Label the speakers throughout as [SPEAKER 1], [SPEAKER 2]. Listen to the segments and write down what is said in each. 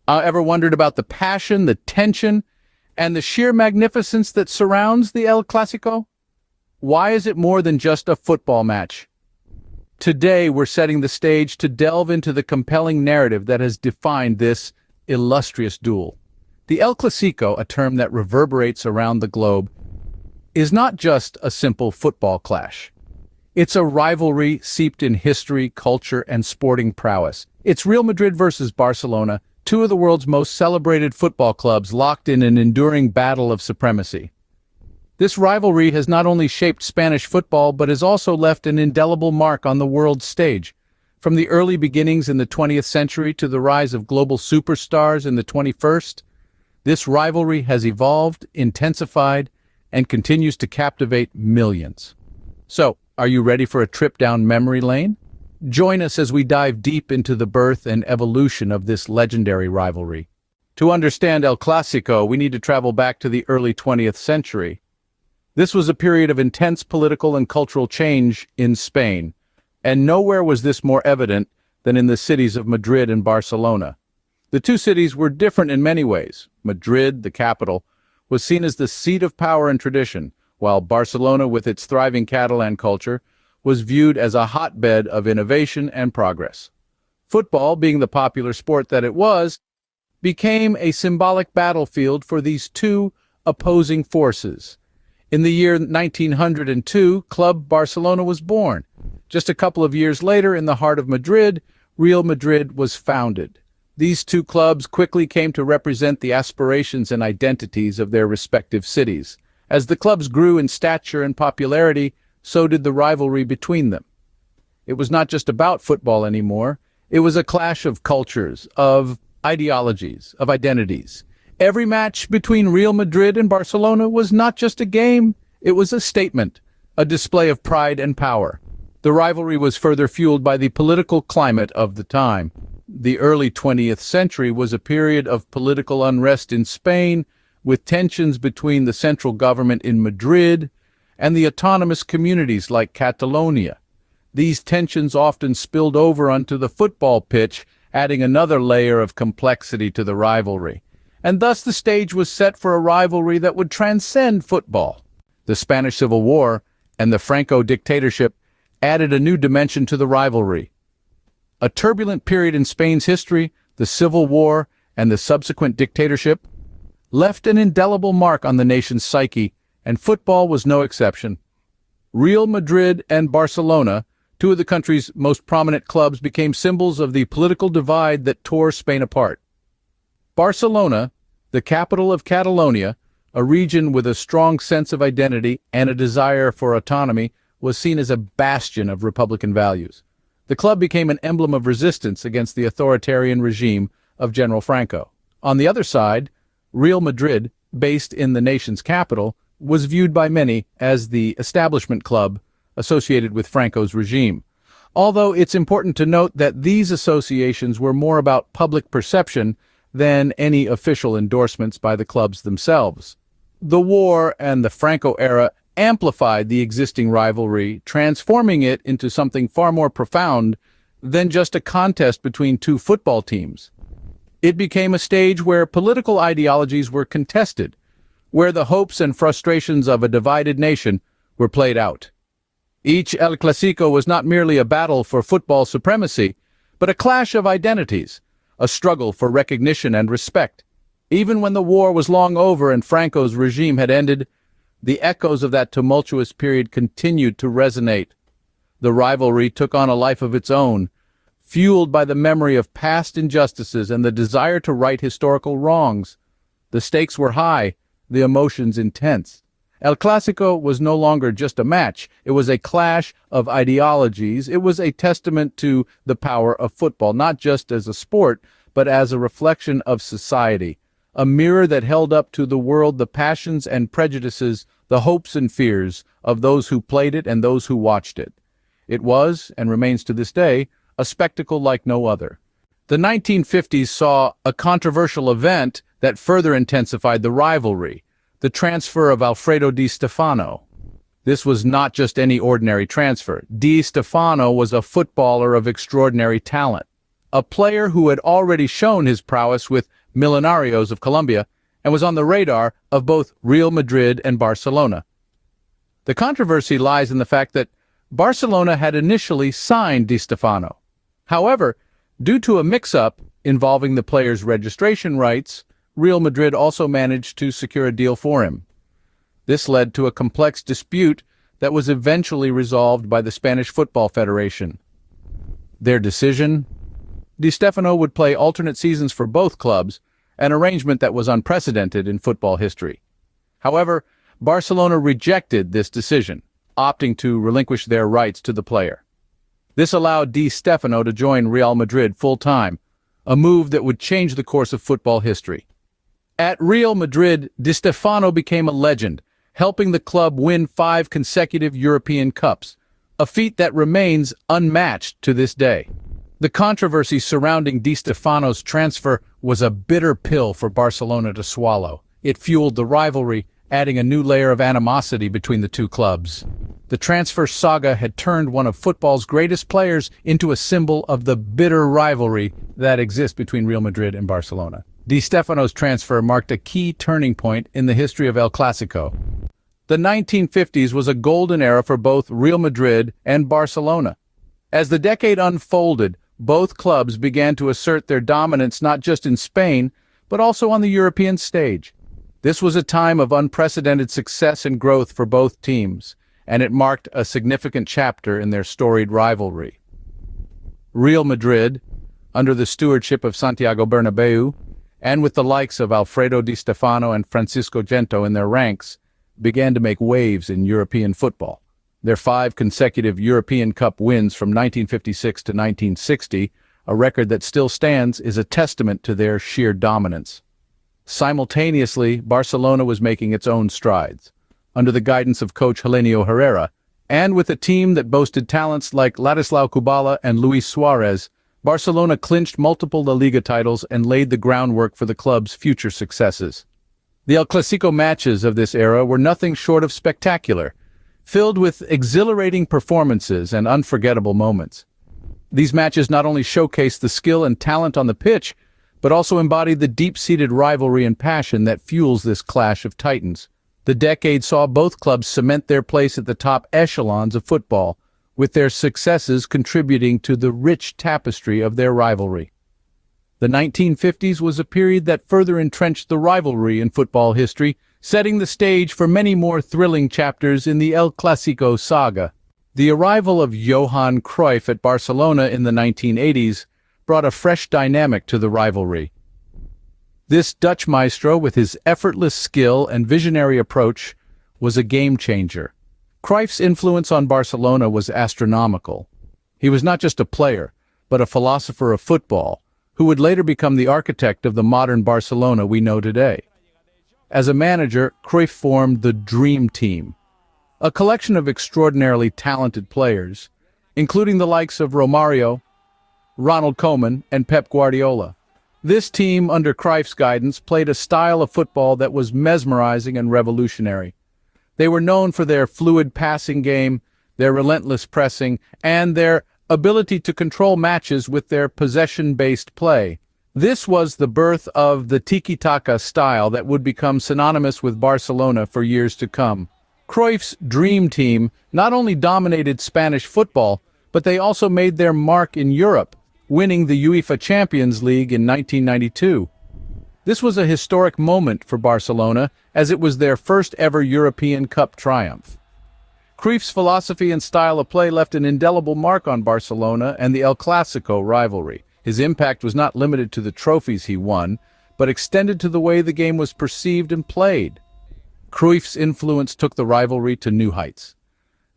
[SPEAKER 1] Ever wondered about the passion, the tension, and the sheer magnificence that surrounds the El Clasico? Why is it more than just a football match? Today, we're setting the stage to delve into the compelling narrative that has defined this illustrious duel. The El Clasico, a term that reverberates around the globe, is not just a simple football clash. It's a rivalry seeped in history, culture, and sporting prowess. It's Real Madrid versus Barcelona, two of the world's most celebrated football clubs locked in an enduring battle of supremacy. This rivalry has not only shaped Spanish football, but has also left an indelible mark on the world stage. From the early beginnings in the 20th century to the rise of global superstars in the 21st, this rivalry has evolved, intensified, and continues to captivate millions. So, are you ready for a trip down memory lane? Join us as we dive deep into the birth and evolution of this legendary rivalry. To understand El Clasico, we need to travel back to the early 20th century. This was a period of intense political and cultural change in Spain, and nowhere was this more evident than in the cities of Madrid and Barcelona. The two cities were different in many ways. Madrid, the capital, was seen as the seat of power and tradition, while Barcelona, with its thriving Catalan culture, was viewed as a hotbed of innovation and progress. Football, being the popular sport that it was, became a symbolic battlefield for these two opposing forces. In the year 1902, Club Barcelona was born. Just a couple of years later, in the heart of Madrid, Real Madrid was founded. These two clubs quickly came to represent the aspirations and identities of their respective cities. As the clubs grew in stature and popularity, so did the rivalry between them. It was not just about football anymore. It was a clash of cultures, of ideologies, of identities. Every match between Real Madrid and Barcelona was not just a game, it was a statement, a display of pride and power. The rivalry was further fueled by the political climate of the time. The early 20th century was a period of political unrest in Spain, with tensions between the central government in Madrid and the autonomous communities like Catalonia. These tensions often spilled over onto the football pitch, adding another layer of complexity to the rivalry. And thus the stage was set for a rivalry that would transcend football. The Spanish Civil War and the Franco dictatorship added a new dimension to the rivalry. A turbulent period in Spain's history, the Civil War and the subsequent dictatorship, left an indelible mark on the nation's psyche, and football was no exception. Real Madrid and Barcelona, two of the country's most prominent clubs, became symbols of the political divide that tore Spain apart. Barcelona, the capital of Catalonia, a region with a strong sense of identity and a desire for autonomy, was seen as a bastion of Republican values. The club became an emblem of resistance against the authoritarian regime of General Franco. On the other side, Real Madrid, based in the nation's capital, was viewed by many as the establishment club associated with Franco's regime. Although it's important to note that these associations were more about public perception than any official endorsements by the clubs themselves. The war and the Franco era amplified the existing rivalry, transforming it into something far more profound than just a contest between two football teams. It became a stage where political ideologies were contested, where the hopes and frustrations of a divided nation were played out. Each El Clasico was not merely a battle for football supremacy, but a clash of identities, a struggle for recognition and respect. Even when the war was long over and Franco's regime had ended, the echoes of that tumultuous period continued to resonate. The rivalry took on a life of its own, fueled by the memory of past injustices and the desire to right historical wrongs. The stakes were high, the emotions intense. El Clasico was no longer just a match. It was a clash of ideologies. It was a testament to the power of football, not just as a sport, but as a reflection of society, a mirror that held up to the world the passions and prejudices, the hopes and fears of those who played it and those who watched it. It was, and remains to this day, a spectacle like no other. The 1950s saw a controversial event that further intensified the rivalry: the transfer of Alfredo Di Stefano. This was not just any ordinary transfer. Di Stefano was a footballer of extraordinary talent. a player who had already shown his prowess with Millonarios of Colombia and was on the radar of both Real Madrid and Barcelona. The controversy lies in the fact that Barcelona had initially signed Di Stefano. However, due to a mix-up involving the player's registration rights, Real Madrid also managed to secure a deal for him. This led to a complex dispute that was eventually resolved by the Spanish Football Federation. Their decision? Di Stefano would play alternate seasons for both clubs, an arrangement that was unprecedented in football history. However, Barcelona rejected this decision, opting to relinquish their rights to the player. This allowed Di Stefano to join Real Madrid full-time, a move that would change the course of football history. At Real Madrid, Di Stefano became a legend, helping the club win 5 consecutive European Cups, a feat that remains unmatched to this day. The controversy surrounding Di Stefano's transfer was a bitter pill for Barcelona to swallow. It fueled the rivalry, adding a new layer of animosity between the two clubs. The transfer saga had turned one of football's greatest players into a symbol of the bitter rivalry that exists between Real Madrid and Barcelona. Di Stefano's transfer marked a key turning point in the history of El Clasico. The 1950s was a golden era for both Real Madrid and Barcelona. As the decade unfolded, both clubs began to assert their dominance not just in Spain, but also on the European stage. This was a time of unprecedented success and growth for both teams, and it marked a significant chapter in their storied rivalry. Real Madrid, under the stewardship of Santiago Bernabeu, and with the likes of Alfredo Di Stefano and Francisco Gento in their ranks, began to make waves in European football. Their 5 consecutive European Cup wins from 1956 to 1960, a record that still stands, is a testament to their sheer dominance. Simultaneously, Barcelona was making its own strides. Under the guidance of coach Helenio Herrera, and with a team that boasted talents like Ladislao Kubala and Luis Suarez, Barcelona clinched multiple La Liga titles and laid the groundwork for the club's future successes. The El Clasico matches of this era were nothing short of spectacular, filled with exhilarating performances and unforgettable moments. These matches not only showcased the skill and talent on the pitch, but also embodied the deep-seated rivalry and passion that fuels this clash of titans. The decade saw both clubs cement their place at the top echelons of football, with their successes contributing to the rich tapestry of their rivalry. The 1950s was a period that further entrenched the rivalry in football history, setting the stage for many more thrilling chapters in the El Clasico saga. The arrival of Johan Cruyff at Barcelona in the 1980s brought a fresh dynamic to the rivalry. This Dutch maestro, with his effortless skill and visionary approach, was a game-changer. Cruyff's influence on Barcelona was astronomical. He was not just a player, but a philosopher of football, who would later become the architect of the modern Barcelona we know today. As a manager, Cruyff formed the Dream Team, a collection of extraordinarily talented players, including the likes of Romario, Ronald Koeman, and Pep Guardiola. This team, under Cruyff's guidance, played a style of football that was mesmerizing and revolutionary. They were known for their fluid passing game, their relentless pressing, and their ability to control matches with their possession-based play. This was the birth of the tiki-taka style that would become synonymous with Barcelona for years to come. Cruyff's Dream Team not only dominated Spanish football, but they also made their mark in Europe, winning the UEFA Champions League in 1992. This was a historic moment for Barcelona, as it was their first ever European Cup triumph. Cruyff's philosophy and style of play left an indelible mark on Barcelona and the El Clasico rivalry. His impact was not limited to the trophies he won, but extended to the way the game was perceived and played. Cruyff's influence took the rivalry to new heights.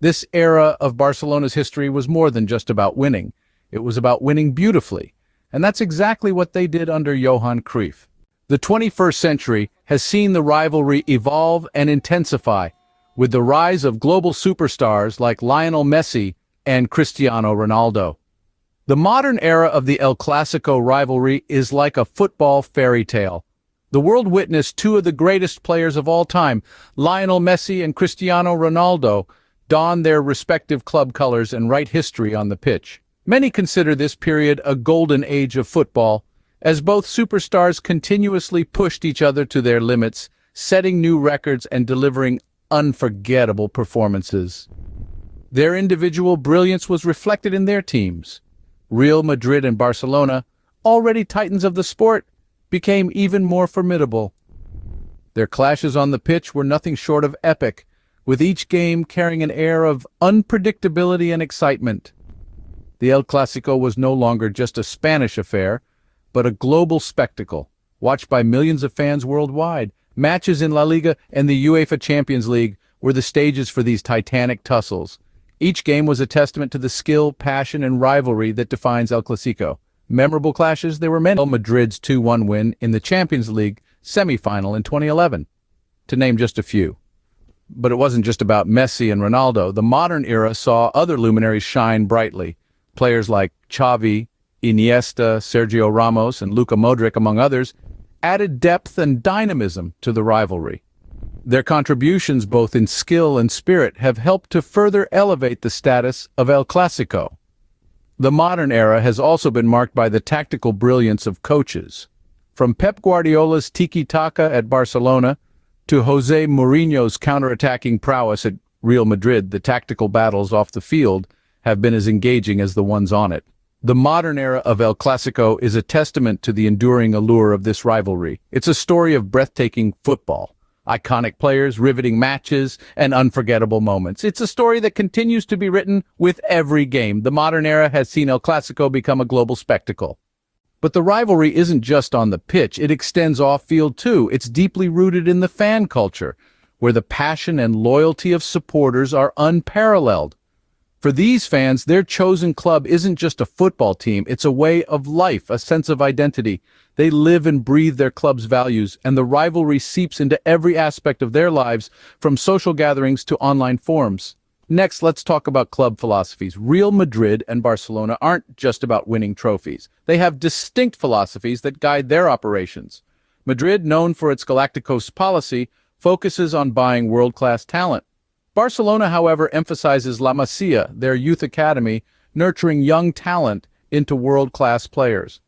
[SPEAKER 1] This era of Barcelona's history was more than just about winning. It was about winning beautifully, and that's exactly what they did under Johan Cruyff. The 21st century has seen the rivalry evolve and intensify, with the rise of global superstars like Lionel Messi and Cristiano Ronaldo. The modern era of the El Clasico rivalry is like a football fairy tale. The world witnessed 2 of the greatest players of all time, Lionel Messi and Cristiano Ronaldo, don their respective club colors and write history on the pitch. Many consider this period a golden age of football, as both superstars continuously pushed each other to their limits, setting new records and delivering unforgettable performances. Their individual brilliance was reflected in their teams. Real Madrid and Barcelona, already titans of the sport, became even more formidable. Their clashes on the pitch were nothing short of epic, with each game carrying an air of unpredictability and excitement. The El Clasico was no longer just a Spanish affair, but a global spectacle, watched by millions of fans worldwide. Matches in La Liga and the UEFA Champions League were the stages for these titanic tussles. Each game was a testament to the skill, passion, and rivalry that defines El Clasico. Memorable clashes, there were many. Real Madrid's 2-1 win in the Champions League semi-final in 2011, to name just a few. But it wasn't just about Messi and Ronaldo. The modern era saw other luminaries shine brightly. Players like Xavi, Iniesta, Sergio Ramos, and Luka Modric, among others, added depth and dynamism to the rivalry. Their contributions, both in skill and spirit, have helped to further elevate the status of El Clasico. The modern era has also been marked by the tactical brilliance of coaches. From Pep Guardiola's tiki-taka at Barcelona to Jose Mourinho's counter-attacking prowess at Real Madrid, the tactical battles off the field have been as engaging as the ones on it. The modern era of El Clasico is a testament to the enduring allure of this rivalry. It's a story of breathtaking football, iconic players, riveting matches, and unforgettable moments. It's a story that continues to be written with every game. The modern era has seen El Clasico become a global spectacle. But the rivalry isn't just on the pitch, it extends off-field too. It's deeply rooted in the fan culture, where the passion and loyalty of supporters are unparalleled. For these fans, their chosen club isn't just a football team, it's a way of life, a sense of identity. They live and breathe their club's values, and the rivalry seeps into every aspect of their lives, from social gatherings to online forums. Next, let's talk about club philosophies. Real Madrid and Barcelona aren't just about winning trophies. They have distinct philosophies that guide their operations. Madrid, known for its Galacticos policy, focuses on buying world-class talent. Barcelona, however, emphasizes La Masia, their youth academy, nurturing young talent into world-class players.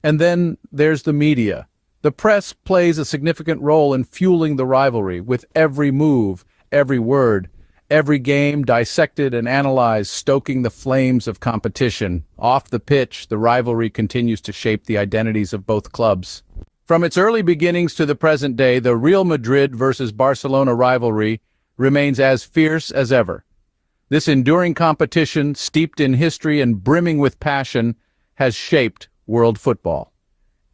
[SPEAKER 1] And then there's the media. The press plays a significant role in fueling the rivalry, with every move, every word, every game dissected and analyzed, stoking the flames of competition. Off the pitch, the rivalry continues to shape the identities of both clubs. From its early beginnings to the present day, the Real Madrid versus Barcelona rivalry remains as fierce as ever. This enduring competition, steeped in history and brimming with passion, has shaped world football.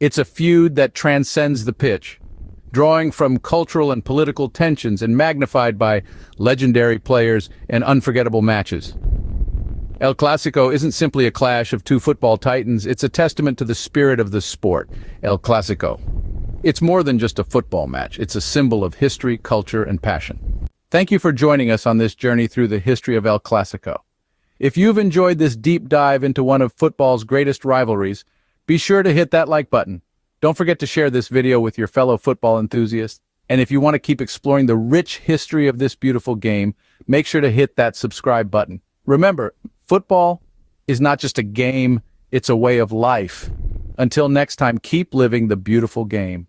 [SPEAKER 1] It's a feud that transcends the pitch, drawing from cultural and political tensions and magnified by legendary players and unforgettable matches. El Clasico isn't simply a clash of two football titans, it's a testament to the spirit of the sport. El Clasico. It's more than just a football match, it's a symbol of history, culture, and passion. Thank you for joining us on this journey through the history of El Clasico. If you've enjoyed this deep dive into one of football's greatest rivalries, be sure to hit that like button. Don't forget to share this video with your fellow football enthusiasts. And if you want to keep exploring the rich history of this beautiful game, make sure to hit that subscribe button. Remember, football is not just a game, it's a way of life. Until next time, keep living the beautiful game.